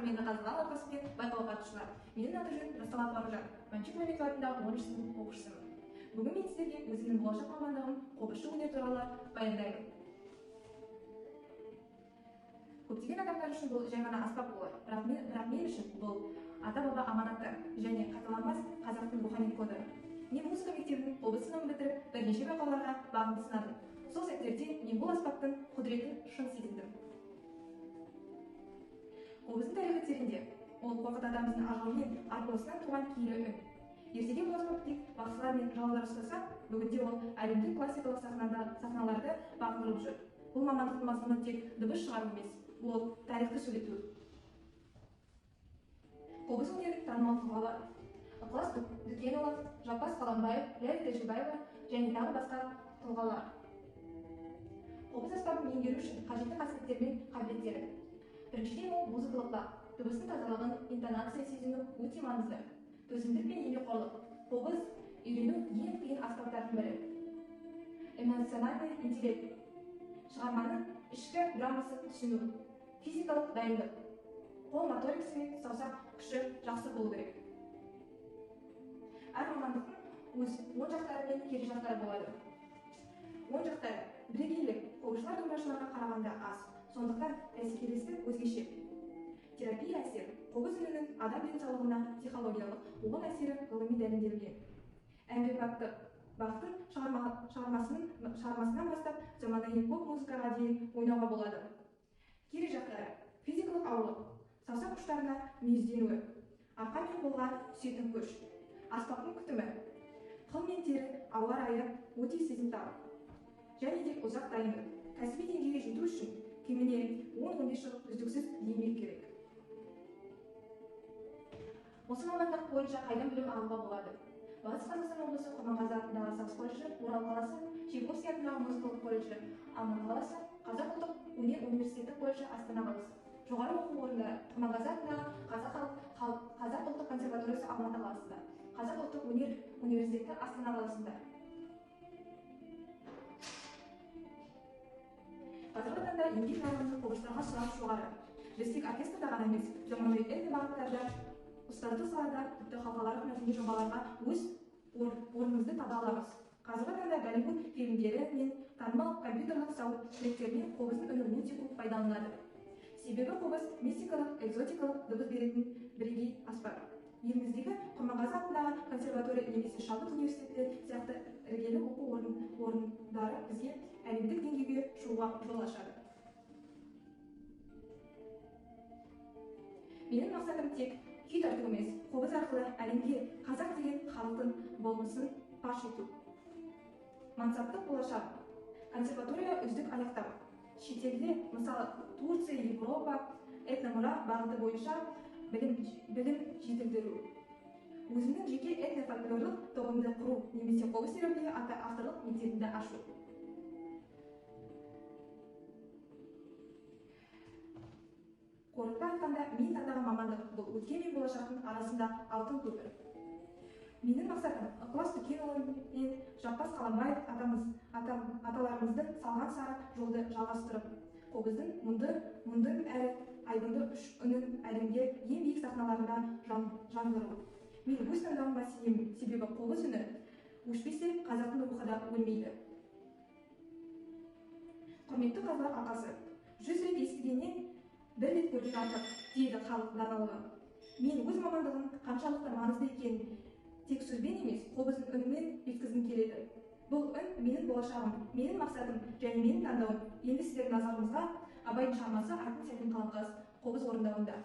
мені қазылған алқаспен байқауға қатысушылар. Менің аты жөнім Расталат Бауыржан. Мәншүк Мәметова атындағы 10-шы сынып оқушысымын. Бүгін мен сіздерге өзімнің болашақ мамандығым қобызшы өнер туралы баяндаймын. Көптеген адамдар үшін бұл жай ғана аспап болар, бірақ мен үшін бұл ата-баба аманаты және қайталанбас қазақтың рухани коды. Мен музыка мектебінің қобыз сыныбын бітіріп, бірнеше байқауларға бағымды сынадым. Сол сәттерде мен бұл аспаптың құдіретін шын сезіндім. Қобыздың тарихы тереңде. Ол Қорқыт атамыздың ажалымен арпалысынан туған киелі үн. Ертеде бұл аспап тек бақсылар мен жалалар ұстаса, бүгінде ол әлемдік классикалық сахналарды бағындырып жүр. Бұл мамандықтың мазмұны тек дыбыс шығару емес, ол тарихты сөйлету. Қобыз өнерінің танымал тұлғалар: Ықылас Дүкенұлы, Жаппас Қаламбаев, Ләйлә Тәжібаева және тағы басқа тұлғалар. Қобыз аспабын меңгеру үшін қажетті қасиеттер мен қабілеттері. Біріншіден ол музыкалық бақ, дыбыстың тазалығын, интонация сезіну өте маңызды. Төзімділік пен еңбекқорлық. Қобыз үйрену ең қиын аспаптардың бірі. Эмоциональный интеллект. Шығарманың ішкі драмасын түсіну. Физикалық дайындық. Қол моторикасы мен саусақ күші жақсы болу керек. Әр мамандықтың өз оң жақтары мен кері жақтары болады. Оң жақтары: бірегейлік, қобызшылар домбырашыларға қарағанда аз, сондықтан бәсекелестік өзгеше. Терапия әсері: қобыз үнінің адам денсаулығына психологиялық, оң әсері ғылыми дәлелденген. Әмбебаптық: бақтың шығармасынан бастап заманауи поп музыкаға дейін ойнауға болады. Кері жақтары: физикалық ауырлық, саусақ ұштарына мүйізденуі, арқа мен қолға түсетін күш, аспаптың күтімі, қыл мен тері, ауа райы өте сезімтал, және де ұзақ дайындық. Кәсіби деңгейге жету үшін кемінде 10-15 жыл үздіксіз еңбек керек. Осы мамандық бойынша қайдан білім алуға болады? Батыс Қазақстан облысы Құрманғазы атындағы саз колледжі, Орал қаласы, Чайковский атындағы музыкалық колледжі, Алматы қаласы, Қазақ ұлттық өнер университеті колледжі, Астана қаласы. Жоғары оқу орындары: Құрманғазы атындағы Қазақ ұлттық консерваториясы, Алматы қаласында, Қазақ ұлттық өнер университеті, Астана қаласында. Қазіргі таңда еңбек нарығында қобызшыларға сұраныс жоғары. Біз тек оркестрда ғана емес, заманауи этно бағыттарда, ұстаздық салада, тіпті халықаралық мәдени жобаларға өз орнымызды таба аламыз. Қазіргі таңда Голливуд фильмдері мен танымал компьютерлік саундтректермен қобыздың үні өте көп пайдаланылады. Себебі қобыз мистикалық, экзотикалық дыбыс беретін бірегей аспап. Еліміздегі Құрманғазы атындағы консерватория немесе шабыт университеті сияқты іргелі оқу орындары бізге әлемдік деңгейге шығуға жол ашады. Менің мақсатым тек күй тарту емес, қобыз арқылы әлемге қазақ деген халықтың болмысын паш ету. Мансаптық болашақ: консерватория үздік аяқтау. Шетелде, мысалы Турция, Европа, этномұра бағыты бойынша білім жетілдіру. Өзімнің жеке этнофольклорлық тобымды құру немесе қобыз терапия атты авторлық мектебімді ашу. Қорыта айтқанда, мен таңдаған мамандық бұл өткен мен болашақтың арасында алтын көпір. Менің мақсатым Ықылас Дүкенұлы мен Жаппас Қаламбаев аталарымыздың салған сары жолды жалғастырып, қобыздың мұңды әрі айбынды үш үнін әлемге ең биік сахналарында жаңғыру. Мен өз таңдауыма сенемін, себебі қобыз үні өшпесе, қазақтың рухы да өлмейді. Құрметті қазылар алқасы, 100 рет естігеннен бір рет көрген артық, дейді халық даналығы. Мен өз мамандығым қаншалықты маңызды екенін тек сөзбен емес, қобыздың үнімен жеткізгім келеді. Бұл үн менің болашағым, менің мақсатым және менің таңдауым. Енді сіздердің назарыңызға Абайдың шығармасы «Алтын сәлем қаламқас» қобыз орындауында.